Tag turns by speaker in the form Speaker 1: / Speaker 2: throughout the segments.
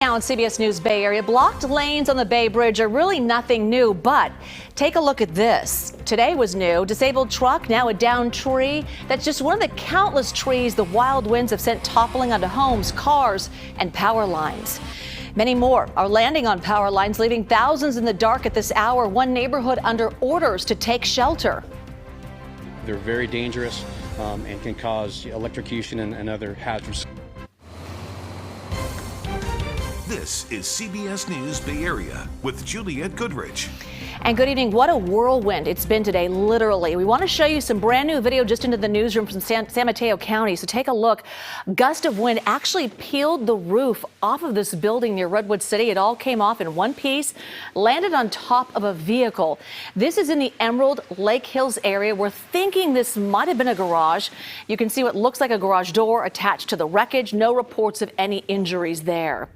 Speaker 1: Now on CBS News Bay Area, blocked lanes on the Bay Bridge are really nothing new, but take a look at this. Today was new. Disabled truck, now a downed tree. That's just one of the countless trees the wild winds have sent toppling onto homes, cars, and power lines. Many more are landing on power lines, leaving thousands in the dark at this hour. One neighborhood under orders to take shelter.
Speaker 2: They're very dangerous and can cause electrocution and other hazards.
Speaker 3: This is CBS News Bay Area with Juliette Goodrich.
Speaker 1: And good evening. What a whirlwind it's been today, literally. We want to show you some brand new video just into the newsroom from San Mateo County. So take a look. Gust of wind actually peeled the roof off of this building near Redwood City. It all came off in one piece, landed on top of a vehicle. This is in the Emerald Lake Hills area. We're thinking this might have been a garage. You can see what looks like a garage door attached to the wreckage. No reports of any injuries there.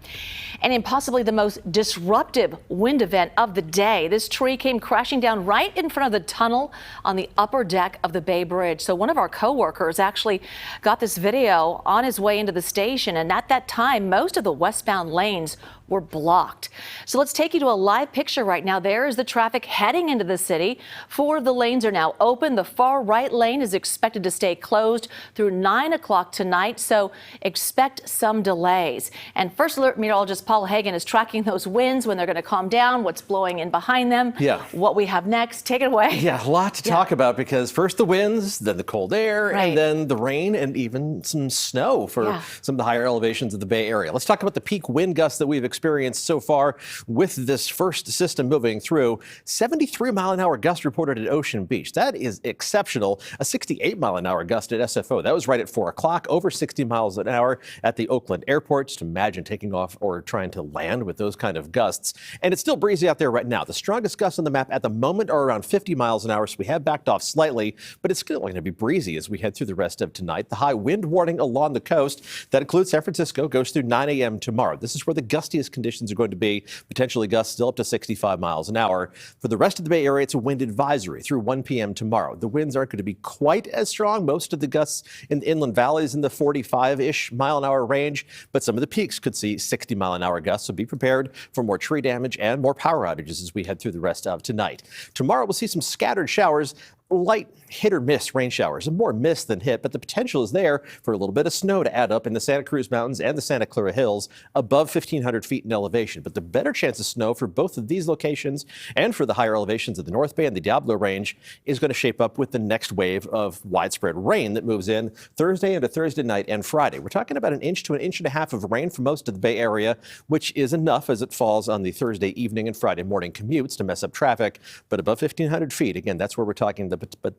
Speaker 1: And in possibly the most disruptive wind event of the day, this tree came crashing down right in front of the tunnel on the upper deck of the Bay Bridge. So one of our coworkers actually got this video on his way into the station, and at that time, most of the westbound lanes were blocked. So let's take you to a live picture right now. There is the traffic heading into the city. 4 of the lanes are now open. The far right lane is expected to stay closed through 9 o'clock tonight, so expect some delays. And First Alert meteorologist Paul Hagan is tracking those winds, when they're going to calm down, what's blowing in behind them, what we have next. Take it away.
Speaker 4: Yeah, a lot to talk about, because first the winds, then the cold air, and then the rain, and even some snow for some of the higher elevations of the Bay Area. Let's talk about the peak wind gusts that we've experienced so far with this first system moving through. 73-mile-an-hour gust reported at Ocean Beach. That is exceptional. A 68-mile-an-hour gust at SFO. That was right at 4 o'clock. Over 60 miles an hour at the Oakland airport. Just imagine taking off or trying to land with those kind of gusts. And it's still breezy out there right now. The strongest gusts on the map at the moment are around 50 miles an hour, so we have backed off slightly, but it's still going to be breezy as we head through the rest of tonight. The high wind warning along the coast, that includes San Francisco, goes through 9 a.m. tomorrow. This is where the gustiest conditions are going to be, potentially gusts still up to 65 miles an hour. For the rest of the Bay Area, it's a wind advisory through 1 p.m. tomorrow. The winds aren't going to be quite as strong. Most of the gusts in the inland valleys in the 45-ish mile-an-hour range, but some of the peaks could see 60-mile-an-hour gusts, so be prepared for more tree damage and more power outages as we head through the rest of tonight. Tomorrow, we'll see some scattered showers, light hit or miss rain showers, and more miss than hit, but the potential is there for a little bit of snow to add up in the Santa Cruz Mountains and the Santa Clara Hills above 1,500 feet in elevation. But the better chance of snow for both of these locations and for the higher elevations of the North Bay and the Diablo Range is going to shape up with the next wave of widespread rain that moves in Thursday into Thursday night and Friday. We're talking about 1 inch to 1.5 inches of rain for most of the Bay Area, which is enough as it falls on the Thursday evening and Friday morning commutes to mess up traffic. But above 1,500 feet, again, that's where we're talking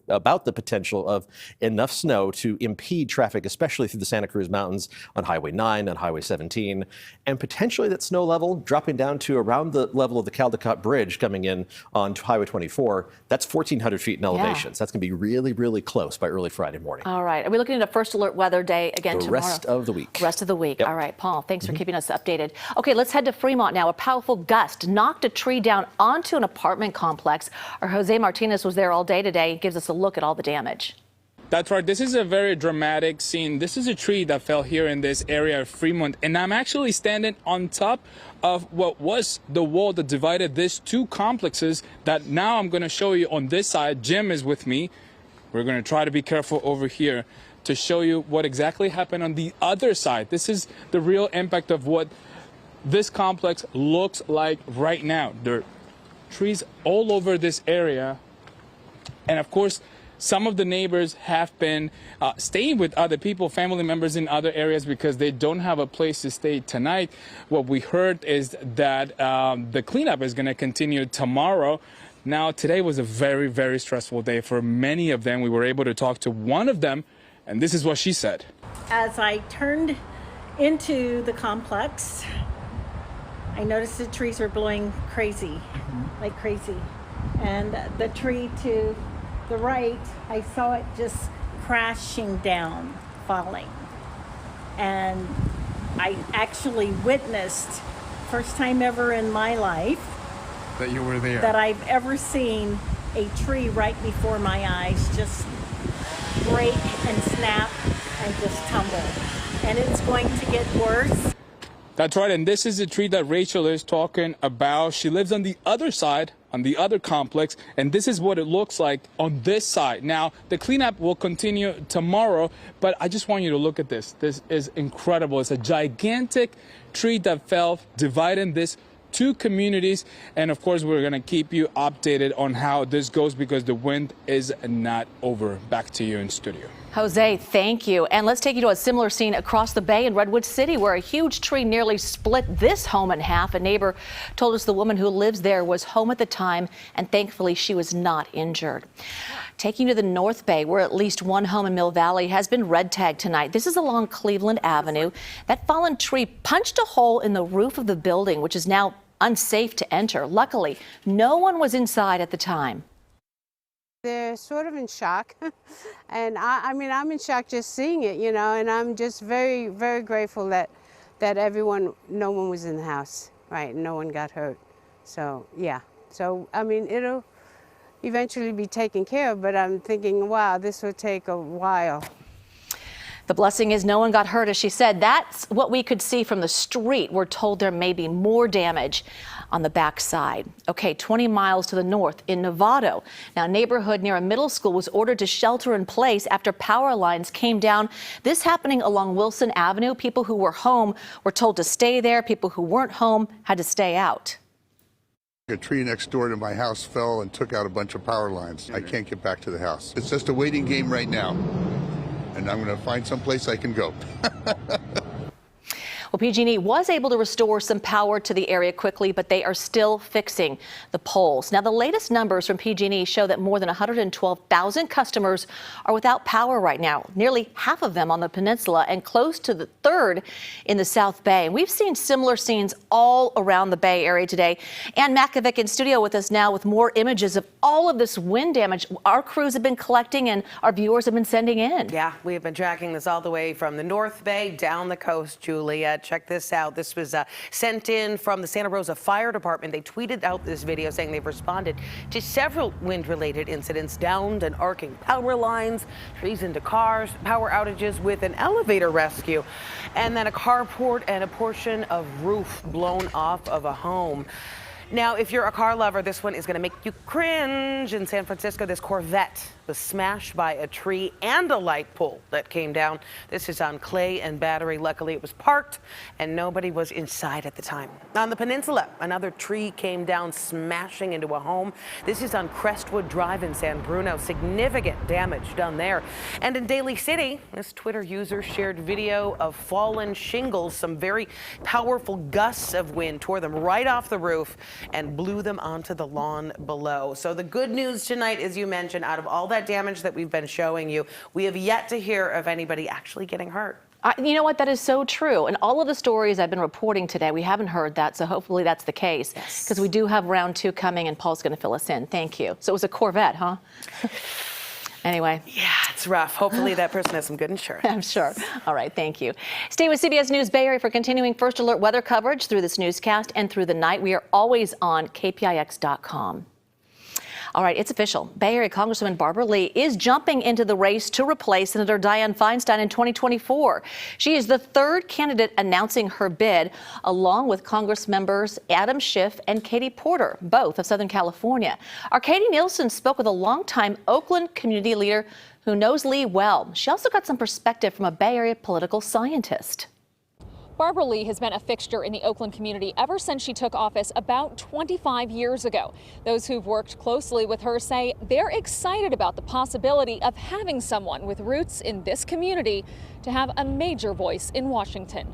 Speaker 4: about the potential of enough snow to impede traffic, especially through the Santa Cruz Mountains on Highway 9 and Highway 17, and potentially that snow level dropping down to around the level of the Caldecott Bridge coming in on Highway 24. That's 1,400 feet in elevation. So that's going to be really, really close by early Friday morning.
Speaker 1: All right. Are we looking at a First Alert weather day again tomorrow?
Speaker 4: The rest of the week.
Speaker 1: Rest of the week. All right, Paul, thanks for keeping us updated. Okay, let's head to Fremont now. A powerful gust knocked a tree down onto an apartment complex. Our Jose Martinez was there all day today. He gives us a look at all the damage.
Speaker 5: That's right. This is a very dramatic scene. This is a tree that fell here in this area of Fremont, and I'm actually standing on top of what was the wall that divided these two complexes that now I'm going to show you on this side. Jim is with me. We're going to try to be careful over here to show you what exactly happened on the other side. This is the real impact of what this complex looks like right now. There are trees all over this area, and of course, some of the neighbors have been staying with other people, family members in other areas, because they don't have a place to stay tonight. What we heard is that the cleanup is going to continue tomorrow. Now, today was a very, very stressful day for many of them. We were able to talk to one of them, and this is what she said.
Speaker 6: As I turned into the complex, I noticed the trees were blowing crazy, like crazy. And the tree to the right, I saw it just crashing down, falling. And I actually witnessed, first time ever in my life,
Speaker 7: that you were there,
Speaker 6: that I've ever seen a tree right before my eyes just break and snap and just tumble. And it's going to get worse.
Speaker 5: That's right, and this is the tree that Rachel is talking about. She lives on the other side, on the other complex, and this is what it looks like on this side. Now, the cleanup will continue tomorrow, but I just want you to look at this. This is incredible. It's a gigantic tree that fell, dividing this two communities, and of course we're going to keep you updated on how this goes because the wind is not over. Back to you in studio.
Speaker 1: Jose, thank you. And let's take you to a similar scene across the bay in Redwood City where a huge tree nearly split this home in half. A neighbor told us the woman who lives there was home at the time and thankfully she was not injured. Taking you to the North Bay where at least one home in Mill Valley has been red tagged tonight. This is along Cleveland Avenue. That fallen tree punched a hole in the roof of the building, which is now unsafe to enter. Luckily, no one was inside at the time.
Speaker 8: They're sort of in shock. And I mean, I'm in shock just seeing it, you know, and I'm just very, very grateful that no one was in the house, right? No one got hurt. So, yeah. So, I mean, it'll eventually be taken care of, but I'm thinking, wow, this will take a while.
Speaker 1: The blessing is no one got hurt, as she said. That's what we could see from the street. We're told there may be more damage on the back side. Okay, 20 miles to the north in Novato. Now, a neighborhood near a middle school was ordered to shelter in place after power lines came down. This happening along Wilson Avenue. People who were home were told to stay there. People who weren't home had to stay out.
Speaker 9: A tree next door to my house fell and took out a bunch of power lines. I can't get back to the house. It's just a waiting game right now. And I'm going to find someplace I can go.
Speaker 1: Well, PG&E was able to restore some power to the area quickly, but they are still fixing the poles. Now, the latest numbers from PG&E show that more than 112,000 customers are without power right now, nearly half of them on the peninsula and close to the third in the South Bay. And we've seen similar scenes all around the Bay Area today. Ann Makovic in studio with us now with more images of all of this wind damage our crews have been collecting and our viewers have been sending in.
Speaker 10: Yeah, we have been tracking this all the way from the North Bay down the coast, Julia. Check this out. This was sent in from the Santa Rosa Fire Department. They tweeted out this video saying they've responded to several wind-related incidents, downed and arcing power lines, trees into cars, power outages with an elevator rescue, and then a carport and a portion of roof blown off of a home. Now, if you're a car lover, this one is going to make you cringe. In San Francisco, this Corvette was smashed by a tree and a light pole that came down. This is on Clay and Battery. Luckily, it was parked and nobody was inside at the time. On the peninsula, another tree came down, smashing into a home. This is on Crestwood Drive in San Bruno. Significant damage done there. And in Daly City, this Twitter user shared video of fallen shingles. Some very powerful gusts of wind tore them right off the roof and blew them onto the lawn below. So the good news tonight, as you mentioned, out of all that damage that we've been showing you, we have yet to hear of anybody actually getting hurt.
Speaker 1: You know what? That is so true. And all of the stories I've been reporting today, we haven't heard that. So hopefully that's the case. Because we do have round 2 coming and Paul's going to fill us in. Thank you. So it was a Corvette, huh? Anyway.
Speaker 10: Yeah, it's rough. Hopefully that person has some good insurance.
Speaker 1: I'm sure. All right. Thank you. Stay with CBS News Bay Area for continuing First Alert weather coverage through this newscast and through the night. We are always on KPIX.com. All right, it's official. Bay Area Congresswoman Barbara Lee is jumping into the race to replace Senator Dianne Feinstein in 2024. She is the third candidate announcing her bid, along with Congress members Adam Schiff and Katie Porter, both of Southern California. Our Katie Nielsen spoke with a longtime Oakland community leader who knows Lee well. She also got some perspective from a Bay Area political scientist.
Speaker 11: Barbara Lee has been a fixture in the Oakland community ever since she took office about 25 years ago. Those who've worked closely with her say they're excited about the possibility of having someone with roots in this community to have a major voice in Washington.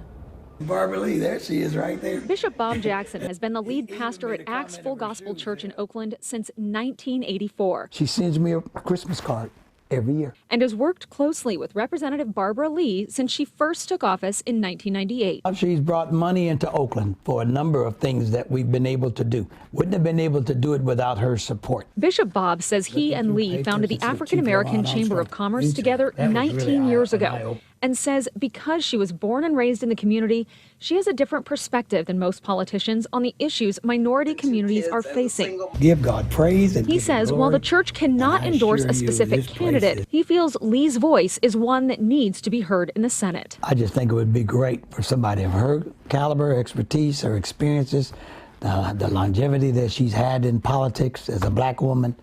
Speaker 12: Barbara Lee, there she is right there.
Speaker 11: Bishop Bob Jackson has been the lead pastor at Acts Full Gospel Church in Oakland since 1984.
Speaker 12: She sends me a Christmas card every year.
Speaker 11: And has worked closely with Representative Barbara Lee since she first took office in 1998.
Speaker 12: She's brought money into Oakland for a number of things that we've been able to do. Wouldn't have been able to do it without her support.
Speaker 11: Bishop Bob says he and Lee founded the African American Chamber of Commerce together 19 years ago. and says because she was born and raised in the community, she has a different perspective than most politicians on the issues minority communities are facing.
Speaker 12: Give God praise. And
Speaker 11: he says while the church cannot endorse a specific candidate, he feels Lee's voice is one that needs to be heard in the Senate.
Speaker 12: I just think it would be great for somebody of her caliber, expertise, her experiences, the longevity that she's had in politics as a black woman.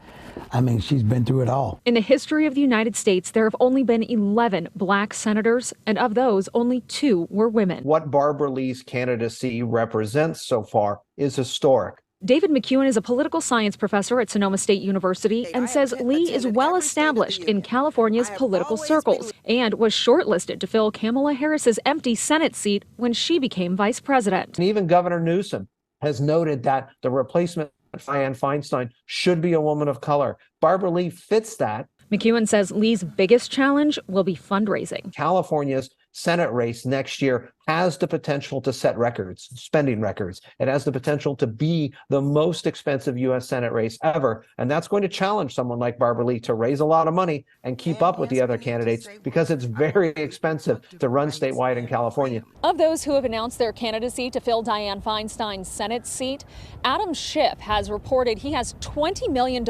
Speaker 12: I mean, she's been through it all.
Speaker 11: In the history of the United States, there have only been 11 black senators, and of those, only 2 were women.
Speaker 13: What Barbara Lee's candidacy represents so far is historic.
Speaker 11: David McEwen is a political science professor at Sonoma State University and says Lee is well established in California's political circles and was shortlisted to fill Kamala Harris's empty Senate seat when she became vice president.
Speaker 13: And even Governor Newsom has noted that the replacement Dianne Feinstein should be a woman of color. Barbara Lee fits that.
Speaker 11: McEwen says Lee's biggest challenge will be fundraising.
Speaker 13: California's Senate race next year has the potential to set records, spending records. It has the potential to be the most expensive U.S. Senate race ever. And that's going to challenge someone like Barbara Lee to raise a lot of money and keep up with the other candidates because it's very expensive to run statewide in California.
Speaker 11: Of those who have announced their candidacy to fill Dianne Feinstein's Senate seat, Adam Schiff has reported he has $20 million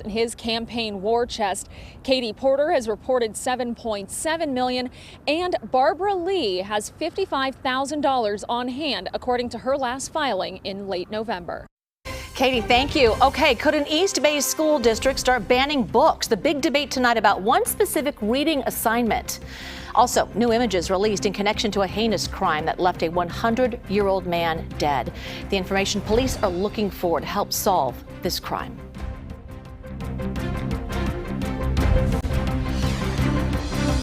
Speaker 11: in his campaign war chest. Katie Porter has reported $7.7 million, and Barbara Lee has $55,000 on hand, according to her last filing in late November.
Speaker 1: Katie, thank you. Okay, could an East Bay school district start banning books? The big debate tonight about one specific reading assignment. Also, new images released in connection to a heinous crime that left a 100-year-old man dead. The information police are looking for to help solve this crime.